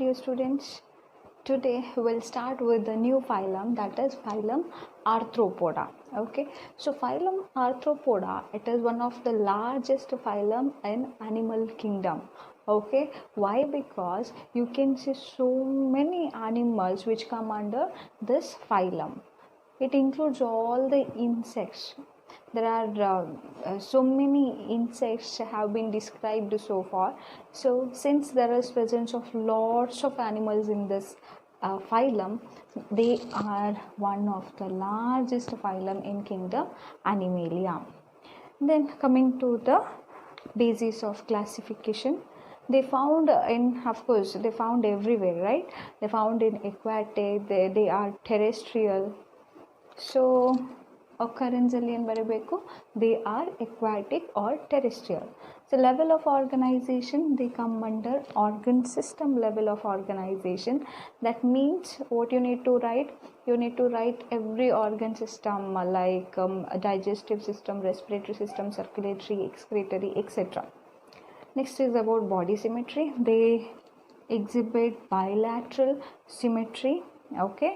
dear students? Today we'll start with the new phylum, that is phylum Arthropoda. Okay, so phylum Arthropoda, it is one of the largest phylum in animal kingdom. Okay, why? Because you can see so many animals which come under this phylum. It includes all the insects. There are so many insects have been described so far. So since there is presence of lots of animals in this phylum, they are one of the largest phylum in kingdom Animalia. Then coming to the basis of classification, they found in, of course, they found everywhere, right? They found in aquatic, they are terrestrial. So occurrence ಅಲ್ಲಿ ಏನು ಬರಬೇಕು? They are aquatic or terrestrial. So level of organization, they come under organ system level of organization. That means what you need to write? You need to write every organ system like digestive system, respiratory system, circulatory, excretory, etc. Next is about body symmetry. They exhibit bilateral symmetry. Okay,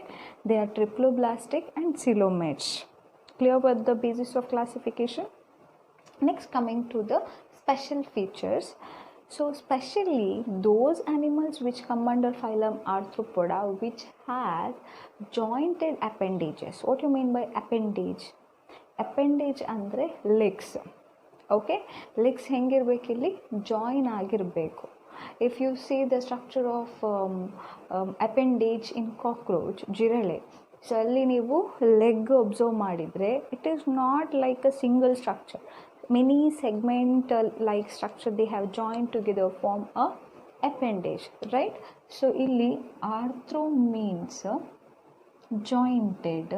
they are triploblastic and coelomates. Clear about the basis of classification? Next, coming to the special features. So especially those animals which come under phylum Arthropoda which has jointed appendages. What you mean by appendage? Appendage andre legs. Okay, legs ಹೆಂಗಿರ್ಬೇಕಿಲ್ಲಿ join ಆಗಿರಬೇಕು. If you see the structure of appendage in cockroach, ಜಿರಳೆ, so ಅಲ್ಲಿ ನೀವು leg observe ಮಾಡಿದರೆ it is not like a single structure. Many segmental like structure they have join together form a appendage, right? So ಇಲ್ಲಿ ಆರ್ಥ್ರೋ means jointed,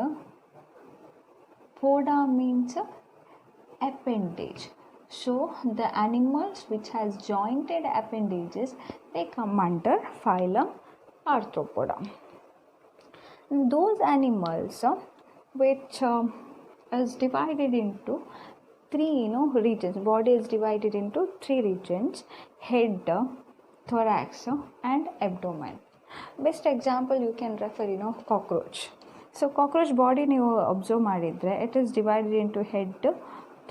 poda means appendage. So the animals which has jointed appendages, they come under phylum Arthropoda. Those animals which is divided into three regions. Body is divided into three regions: head, thorax and abdomen. Best example you can refer cockroach. So cockroach body ನೀವು observe ಮಾಡಿದ್ರೆ it is divided into head,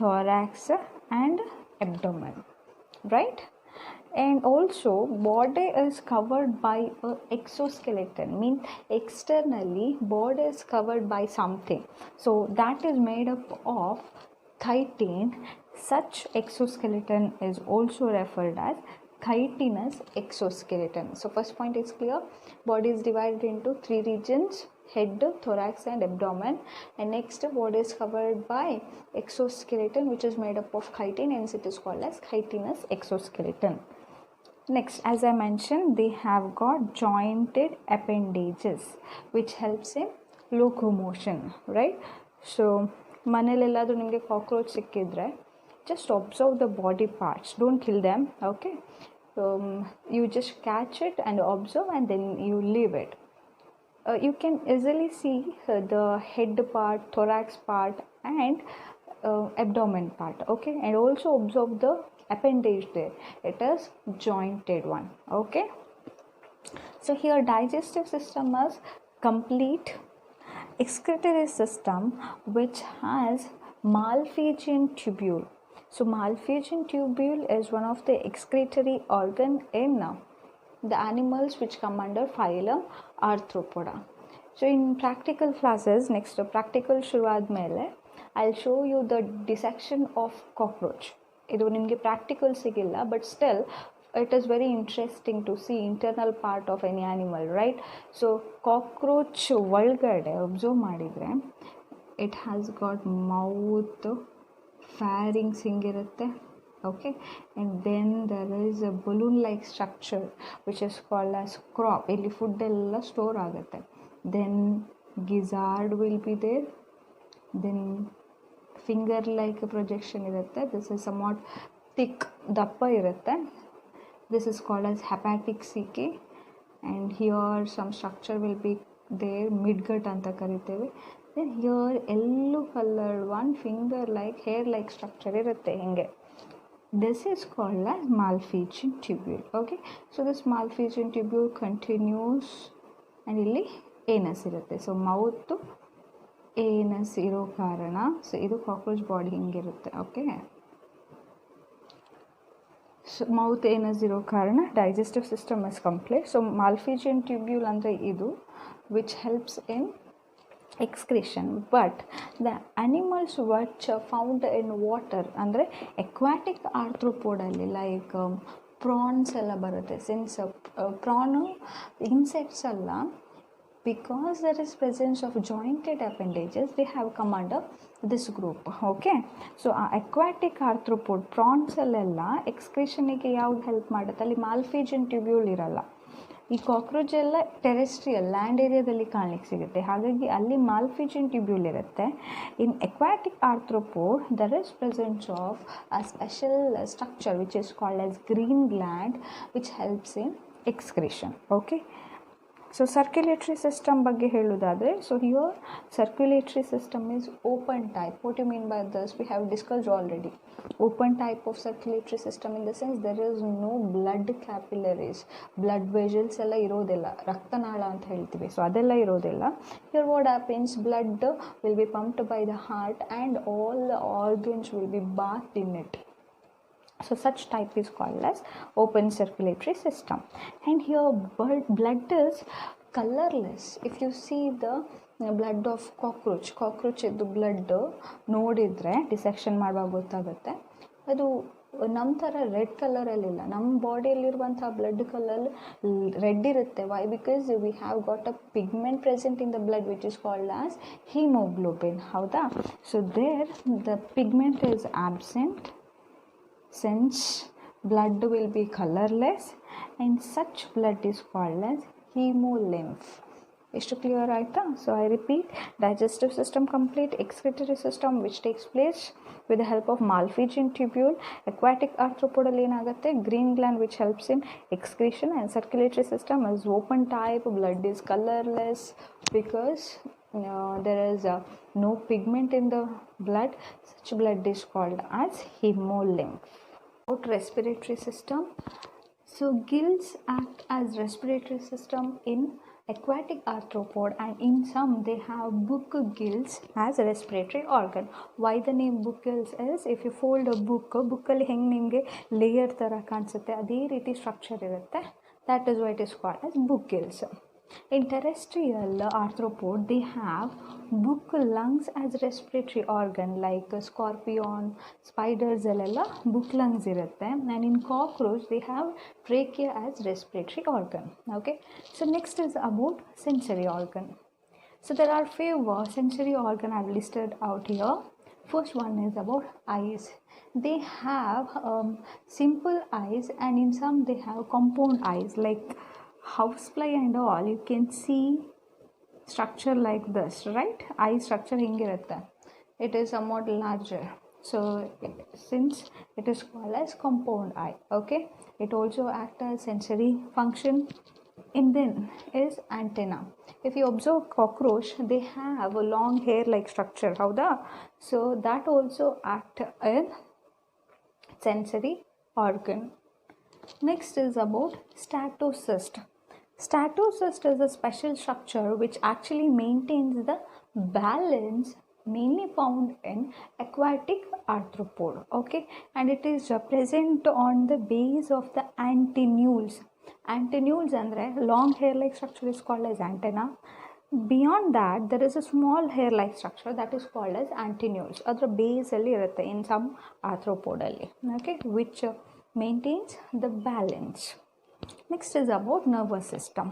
thorax and abdomen, right? And also body is covered by a exoskeleton, means externally body is covered by something, so that is made up of chitin. Such exoskeleton is also referred as chitinous exoskeleton. So first point is clear. Body is divided into three regions: head, thorax and abdomen. And next, body is covered by exoskeleton which is made up of chitin, hence it is called as chitinous exoskeleton. Next, as I mentioned, they have got jointed appendages which helps in locomotion, right? So ಮನೇಲೆಲ್ಲಾದರೂ ನಿಮಗೆ cockroach ಸಿಕ್ಕಿದ್ರೆ just observe the body parts, don't kill them. Okay, you just catch it and observe and then you leave it. You can easily see the head part, thorax part and abdomen part. Okay, and also observe the appendage there, it is jointed one. Okay, so here digestive system is complete. Excretory system which has Malpighian tubule. So Malpighian tubule is one of the excretory organ in the animals which come under phylum Arthropoda. So in practical classes, next practical ಶುರು ಆದಮೇಲೆ I'll show you the dissection of cockroach. ಇದು ನಿಮಗೆ practical ಸಿಗಿಲ್ಲ, but still it is very interesting to see internal part of any animal, right? So cockroach ಒಳಗಡೆ observe ಮಾಡಿದರೆ it has got mouth, pharynx ಹಿಂಗಿರುತ್ತೆ. Okay, and then there is a balloon like structure which is called as crop. ಇಲ್ಲಿ food ಎಲ್ಲ store ಆಗುತ್ತೆ. Then gizzard will be there. Then finger like projection ಇರುತ್ತೆ. This is somewhat thick, ದಪ್ಪ ಇರುತ್ತೆ. This is called as hepatic cache. And here some structure will be there, midgut ಅಂತ ಕರಿತೇವೆ. Then here yellow colored one finger like hair like structure ಇರುತ್ತೆ ಹಿಂಗೆ. This is called as Malpighian tubule. Okay, so this Malpighian tubule continues and ಇಲ್ಲಿ anus ಇರುತ್ತೆ. So mouth anus ಇರೋ ಕಾರಣ so ಇದು cockroach body ಹಿಂಗಿರುತ್ತೆ. ಓಕೆ, ಸೊ ಮೌತ್ ಏನಸ್ ಇರೋ ಕಾರಣ digestive system is complete. So Malpighian tubule ಅಂದರೆ ಇದು which helps in excretion, but the animals which are found in water ಅಂದರೆ aquatic arthropod ಅಲ್ಲಿ ಲೈಕ್ ಪ್ರಾನ್ಸ್ ಎಲ್ಲ ಬರುತ್ತೆ. ಸಿನ್ಸ್ ಪ್ರಾನು ಇನ್ಸೆಕ್ಟ್ಸ್ ಅಲ್ಲ, because there is presence of jointed appendages, they have come under this group. Okay, so aquatic arthropod prawns ಅಲ್ಲೆಲ್ಲ ಎಕ್ಸ್ಕ್ರಿಷನಿಗೆ ಯಾವ್ದು help ಮಾಡುತ್ತೆ, ಅಲ್ಲಿ Malpighian tubule ಇರಲ್ಲ. ಈ ಕಾಕ್ರೋಚ್ ಎಲ್ಲ ಟೆರೆಸ್ಟ್ರಿಯಲ್ ಲ್ಯಾಂಡ್ ಏರಿಯಾದಲ್ಲಿ ಕಾಣಲಿಕ್ಕೆ ಸಿಗುತ್ತೆ, ಹಾಗಾಗಿ ಅಲ್ಲಿ Malpighian tubule ಇರುತ್ತೆ. ಇನ್ aquatic arthropod there is presence of a special structure which is called as green gland which helps in excretion. Okay, so circulatory system ಬಗ್ಗೆ ಹೇಳೋದಾದರೆ, so here circulatory system is open type. What you mean by this we have discussed already. Open type of circulatory system in the sense there is no blood capillaries, blood vessels ಎಲ್ಲ ಇರೋದಿಲ್ಲ, ರಕ್ತನಾಳ ಅಂತ ಹೇಳ್ತೀವಿ, so ಅದೆಲ್ಲ ಇರೋದಿಲ್ಲ. Here what happens, blood will be pumped by the heart and all the organs will be bathed in it. So such type is called as open circulatory system. And here blood is colorless. If you see the blood of cockroach ಇದು blood ನೋಡಿದರೆ dissection ಮಾಡುವಾಗ ಗೊತ್ತಾಗುತ್ತೆ, ಅದು ನಮ್ಮ ಥರ red ಕಲರಲ್ಲಿಲ್ಲ. ನಮ್ಮ ಬಾಡಿಯಲ್ಲಿರುವಂಥ ಬ್ಲಡ್ ಕಲರ್ ರೆಡ್ ಇರುತ್ತೆ. Why? Because we have got a pigment present in the blood which is called as haemoglobin. ಹೌದಾ? So there the pigment is absent since blood will be colorless, and such blood is called as hemolymph. ಎಷ್ಟು clear ಆಯಿತಾ? So I repeat, digestive system complete, excretory system which takes place with the help of Malpighian tubule. Aquatic arthropod ಅಲ್ಲಿ ಏನಾಗುತ್ತೆ, green gland which helps in excretion, and circulatory system is open type, blood is colorless because there is no pigment in the blood. Such blood is called as hemolymph. About respiratory system, so gills act as respiratory system in aquatic arthropod, and in some they have book gills as a respiratory organ. Why the name book gills is, if you fold a book ಅಲ್ಲಿ ಹೆಂಗೆ ನಿಮಗೆ layer ಥರ ಕಾಣಿಸುತ್ತೆ ಅದೇ ರೀತಿ structure ಇರುತ್ತೆ, that is why it is called as book gills. In terrestrial arthropod they have book lungs as respiratory organ, like scorpion, spiders ಎಲ್ಲ book lungs ಇರುತ್ತೆ, and in cockroach they have trachea as respiratory organ. Okay, so next is about sensory organ. So there are few sensory organ I have listed out here. First one is about eyes. They have simple eyes, and in some they have compound eyes like housefly and all. You can see structure like this, right? Eye structure hingirutte, it is somewhat larger, so since it is called as compound eye. Okay, it also acts as sensory function. And then is antenna. If you observe cockroach, they have a long hair like structure, howda? So that also act as sensory organ. Next is about statocyst. Statocyst is a special structure which actually maintains the balance, mainly found in aquatic arthropod. Okay, and it is present on the base of the antennules. Antennules andre long hair like structure is called as antenna. Beyond that there is a small hair like structure that is called as antennules. Adra base alli irutte in some arthropod alli. Okay, which maintains the balance. Next is about nervous system.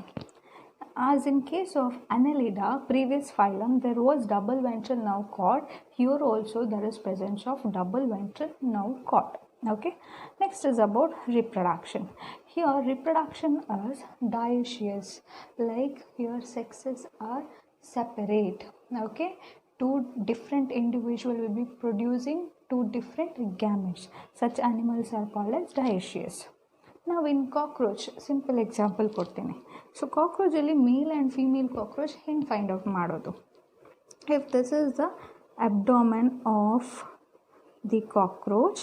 As in case of Annelida, previous phylum, there was double ventral nerve cord. Here also there is presence of double ventral nerve cord. Okay, next is about reproduction. Here reproduction is dioecious, like here sexes are separate. Okay, two different individuals will be producing two different gametes. Such animals are called as dioecious. Now in cockroach, simple example ಕೊಡ್ತೀನಿ. So cockroach ಅಲ್ಲಿ male and female cockroach ಹೆಂಗೆ find out ಮಾಡೋದು? If this is the abdomen of the cockroach,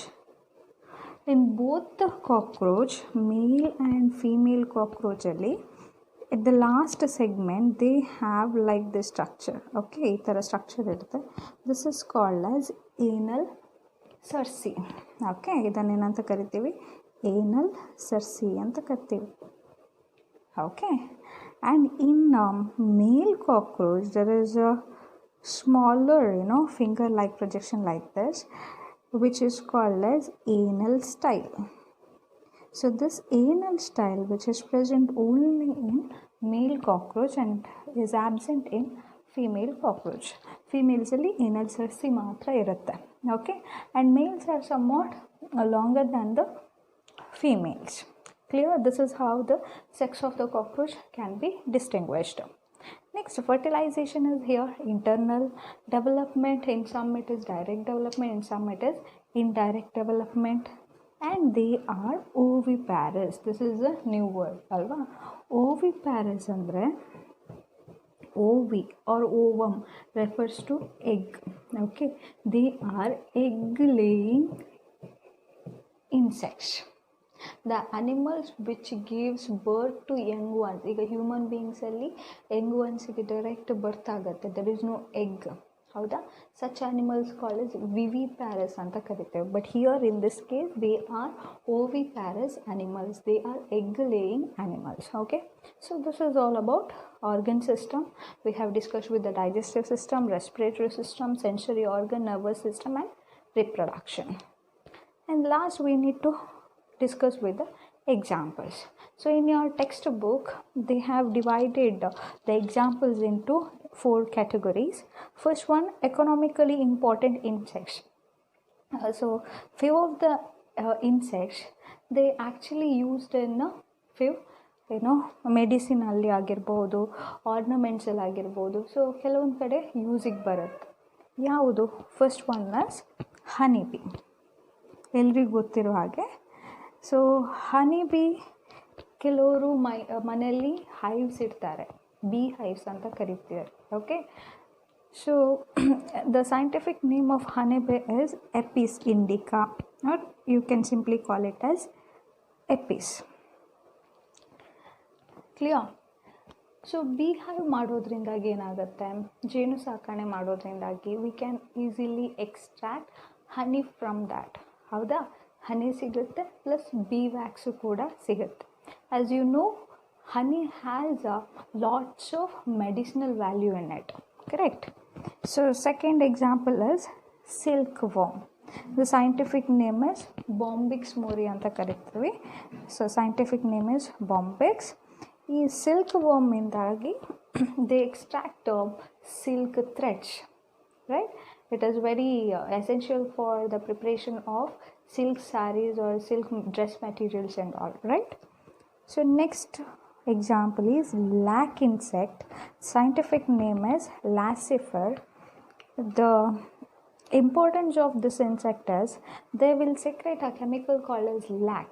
In both the cockroach, male and female cockroach ಅಲ್ಲಿ at the last segment they have like this structure. Okay, ಈ ಥರ structure ಇರುತ್ತೆ. This is called as anal cerci. Okay, ಇದನ್ನೇನಂತ ಕರಿತೀವಿ? Anal cerci ಅಂತ ಕರಿತೀವಿ. Okay, and in male cockroach there is a smaller finger like projection like this, which is called as anal style. So this anal style, which is present only in male cockroach and is absent in female cockroach. Females ಅಲ್ಲಿ anal Sirsi ಮಾತ್ರ ಇರುತ್ತೆ. Okay, and males are somewhat longer than the females. Clear? This is how the sex of the cockroach can be distinguished. Next, fertilization is here. Internal development, in some it is direct development, in some it is indirect development, and they are oviparous. This is a new word, alva. Oviparous andre ovi or ovum refers to egg. Okay, they are egg laying insects. The animals which gives birth to young ones, ಈಗ human ಬೀಯಿಂಗ್ಸಲ್ಲಿ young ಒನ್ಸ್ಗೆ direct birth ಆಗುತ್ತೆ, there is no egg. ಹೌದಾ? Such animals called is viviparous ಅಂತ ಕರಿತೇವೆ. But here in this case they are oviparous animals, they are egg laying animals. Okay, so this is all about organ system. We have discussed with the digestive system, respiratory system, sensory organ, nervous system and reproduction. And last we need to discuss with the examples. So in your textbook they have divided the examples into 4 categories. First one, economically important insects. So few of the insects they actually used in few medicine ಅಲ್ಲಿ ಆಗಿರ್ಬೋದು, ಆರ್ನಮೆಂಟ್ಸಲ್ಲಿ ಆಗಿರ್ಬೋದು. So ಕೆಲವೊಂದು ಕಡೆ ಯೂಸಿಗೆ ಬರುತ್ತೆ. ಯಾವುದು? First one is honey bee. ಎಲ್ರಿಗೂ ಗೊತ್ತಿರೋ ಹಾಗೆ, ಸೊ ಹನಿ ಬಿ ಕೆಲವರು ಮನೆಯಲ್ಲಿ ಹೈವ್ಸ್ ಇಡ್ತಾರೆ, ಬಿ ಹೈವ್ಸ್ ಅಂತ ಕರಿತಾರೆ. Okay, so the scientific name of honey bee is Apis indica, or you can simply call it as Apis. Clear? So bee hive ಮಾಡೋದ್ರಿಂದಾಗಿ ಏನಾಗುತ್ತೆ, ಜೇನು ಸಾಕಣೆ ಮಾಡೋದ್ರಿಂದಾಗಿ we can easily extract honey from that. ಹೌದಾ? Honey ಸಿಗುತ್ತೆ, plus bee wax ಕೂಡ ಸಿಗುತ್ತೆ. As you know, honey has lots of medicinal value in it. Correct? So second example is silk worm. The scientific name is Bombyx ಮೋರಿ ಅಂತ ಕರಿತೀವಿ. So scientific name is Bombyx. ಈ silk ವಾರ್ಮಿಂದಾಗಿ they extract silk threads, right? It is very essential for the preparation of silk sarees or silk dress materials and all, right? So next example is lac insect. Scientific name is Laccifer. The importance of this insect is they will secrete a chemical called as lac.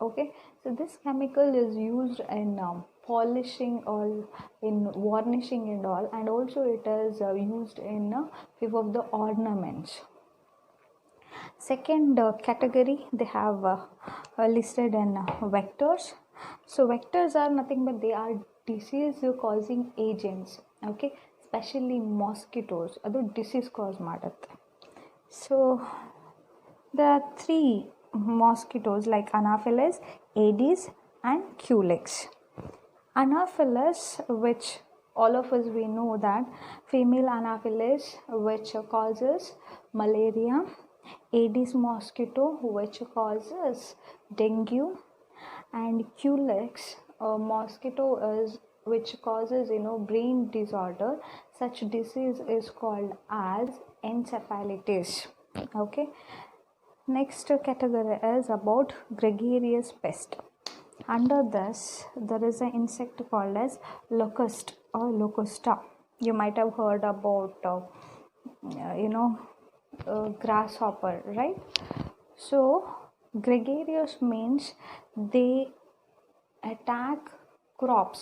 Okay, so this chemical is used in polishing or in varnishing and all, and also it is used in few of the ornaments. Second category they have listed in vectors. So vectors are nothing but they are disease causing agents. Okay, especially mosquitoes adu disease cause ಮಾಡುತ್ತೆ. So there are 3 mosquitoes like Anopheles, Aedes and Culex. Anopheles, which all of us we know that female Anopheles which causes malaria, Aedes mosquito which causes dengue, and Culex mosquito is which causes brain disorder. Such disease is called as encephalitis. Okay, next category is about gregarious pest. Under this there is an insect called as locust or locusta. You might have heard about grasshopper, right? So gregarious means they attack crops.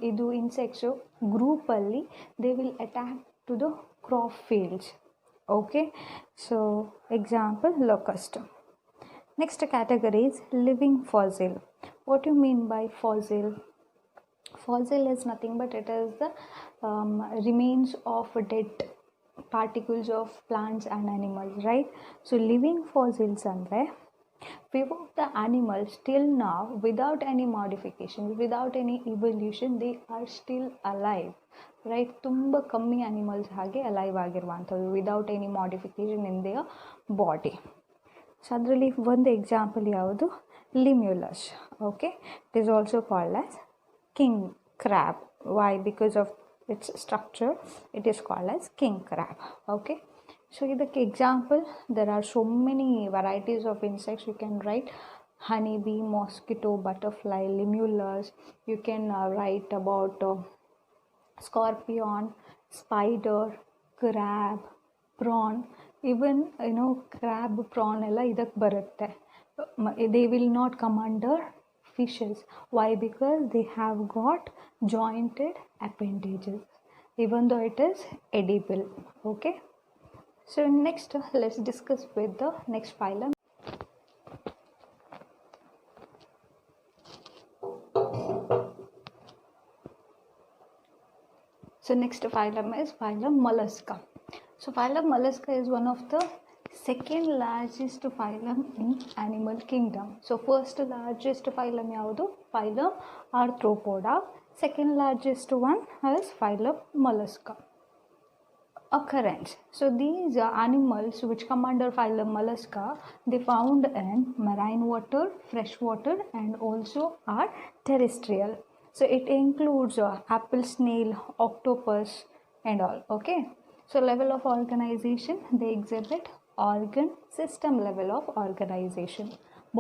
Idu insects group alli they will attack to the crop fields. Okay, so example locust. Next category is living fossil. What do you mean by fossil? Fossil is nothing but it is the remains of dead particles of plants and animals, right? So living fossils andre few of the animals till now without any modification, without any evolution, they are still alive, right? ತುಂಬ ಕಮ್ಮಿ animals ಹಾಗೆ alive ಆಗಿರುವಂಥದ್ದು without any modification in their body. So ಅದರಲ್ಲಿ ಒಂದು example ಯಾವುದು? Limulus. Okay, it is also called as king crab. Why? Because of its structure it is called as king crab. Okay, so idಕ್ಕೆ example there are so many varieties of insects you can write: honeybee, mosquito, butterfly, limulus. You can write about scorpion, spider, crab, prawn. Even crab, prawn ಎಲ್ಲ ಇದಕ್ಕೆ ಬರುತ್ತೆ. They will not come under fishes. Why? Because they have got jointed appendages, even though it is edible. Okay, so next let's discuss with the next phylum. So next phylum is phylum Mollusca. So phylum Mollusca is one of the second largest phylum in animal kingdom. So first largest phylum ಯಾವುದು? Phylum Arthropoda. Second largest one is phylum Mollusca. Occurrence. So these animals which come under phylum Mollusca, they found in marine water, fresh water, and also are terrestrial. So it includes apple snail, octopus and all. Okay, so level of organization, they exhibit organ system level of organization.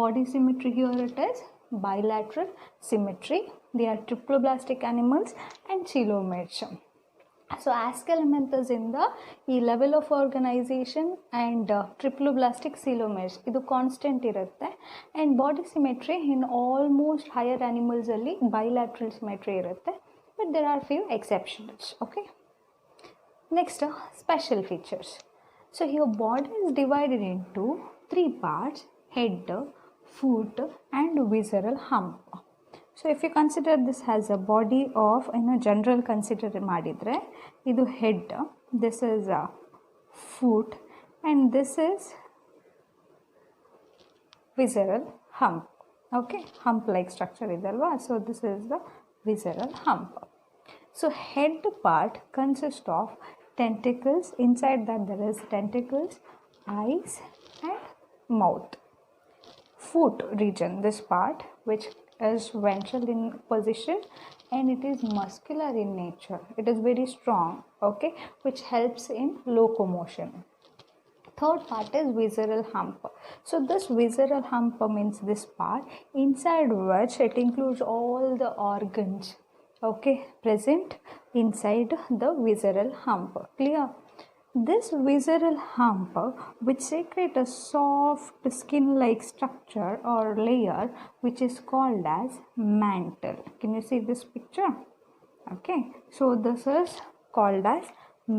Body symmetry, here it is bilateral symmetry. They are triploblastic animals and coelomates. So Aschelminthus in the level of organization and triploblastic coelomates idu constant irutte, and body symmetry in almost higher animals alli bilateral symmetry irutte, but there are few exceptions. Okay, next special features. So your body is divided into three parts: head, foot and visceral hump. So if you consider this has a body of general consider ಮಾಡಿದ್ರೆ ಇದು head, this is a foot and this is visceral hump. Okay, hump like structure idalva, so this is the visceral hump. So head part consists of tentacles. Inside that there is tentacles, eyes and mouth. Foot region, this part which is ventral in position and it is muscular in nature. It is very strong, okay, which helps in locomotion. Third part is visceral hump. So this visceral hump means this part inside which it includes all the organs, okay, present inside the visceral hump. Clear? This visceral hump which secrete a soft skin like structure or layer which is called as mantle. Can you see this picture? Okay, so this is called as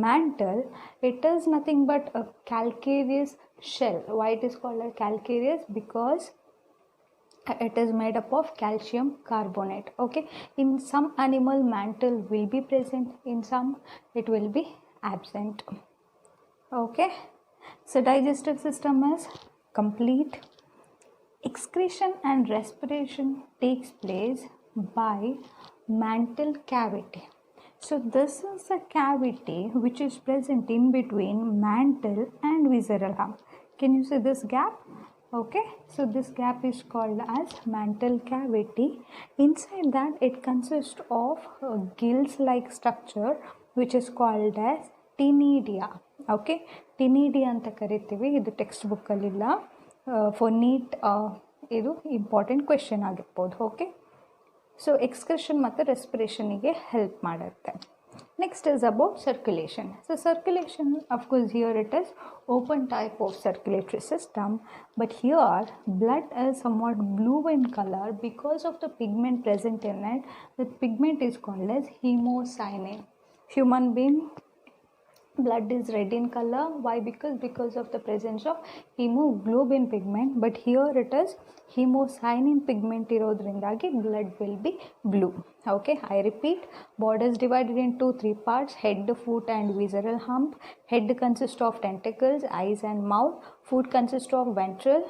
mantle. It is nothing but a calcareous shell. Why it is called a calcareous? Because it is made up of calcium carbonate. Okay, in some animal mantle will be present, in some it will be absent. Okay, so digestive system is complete. Excretion and respiration takes place by mantle cavity. So this is a cavity which is present in between mantle and visceral hump. Can you see this gap? Okay, so this gap is called as mantle cavity. Inside that it consists of a gills like structure which is called as tinidia. Okay, taenidia ಅಂತ ಕರಿತೀವಿ. ಇದು text ಬುಕ್ಕಲ್ಲಿಲ್ಲ, for NEET ಇದು important question ಆಗಿರ್ಬೋದು. Okay, so excretion ಮತ್ತು ರೆಸ್ಪಿರೇಷನಿಗೆ help ಮಾಡುತ್ತೆ. Next is about circulation. So circulation of course here it is open type of circulatory system, but here blood is somewhat blue in color because of the pigment present in it. The pigment is called as hemocyanin. Human being blood is red in color. Why? Because of the presence of hemoglobin pigment, but here it is hemocyanin pigment irodrindagi blood will be blue. Okay, I repeat, body is divided into three parts: head, foot and visceral hump. Head consists of tentacles, eyes and mouth. Foot consists of ventral,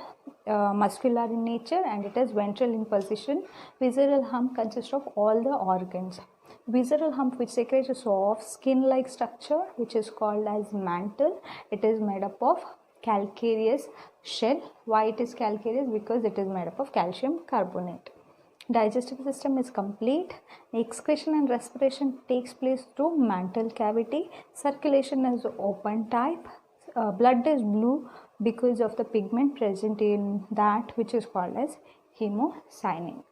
muscular in nature, and it is ventral in position. Visceral hump consists of all the organs. Visceral hump, which secretes a soft skin-like structure, which is called as mantle. It is made up of calcareous shell. Why it is calcareous? Because it is made up of calcium carbonate. Digestive system is complete. Excretion and respiration takes place through mantle cavity. Circulation is open type. Blood is blue because of the pigment present in that, which is called as hemocyanin.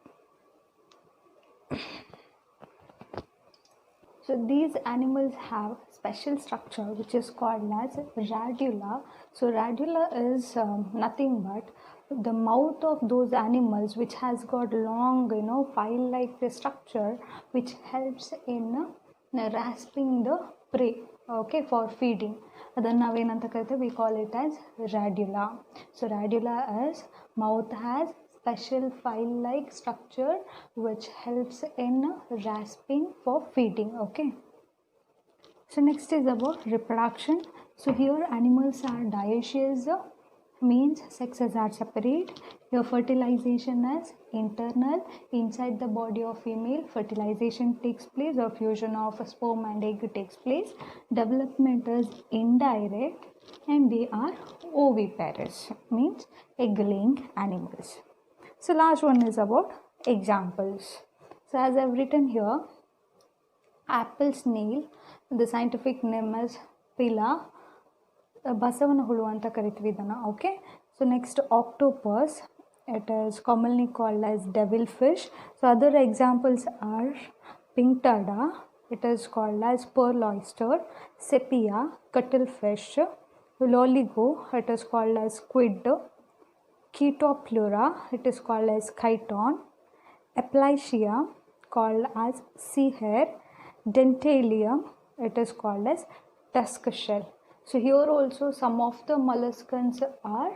So these animals have special structure which is called as radula. So radula is nothing but the mouth of those animals, which has got long, file like structure, which helps in rasping the prey, okay, for feeding. We call it as radula. So radula is mouth has special file like structure which helps in rasping for feeding. Okay, so next is about reproduction. So here animals are dioecious, means sexes are separate. Here fertilization is internal, inside the body of female. Fertilization takes place, or fusion of a sperm and egg takes place. Development is indirect, and they are oviparous, means egg laying animals. So last one is about examples. So as I have written here, apple snail, the scientific name is Pila Basavana Hulu anta kariತೀವಿ ಇದನ್ನ. Okay, so next octopus, it is commonly called as devilfish. So other examples are pinctada, it is called as pearl oyster. Sepia, cuttlefish. Loligo, it is called as squid. Chaetoplura, it is called as chiton. Aplysia, called as sea hare. Dentalium, it is called as tusk shell. So here also some of the molluscans are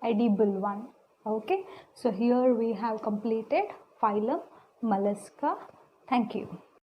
edible one. Okay, so here we have completed phylum Mollusca. Thank you.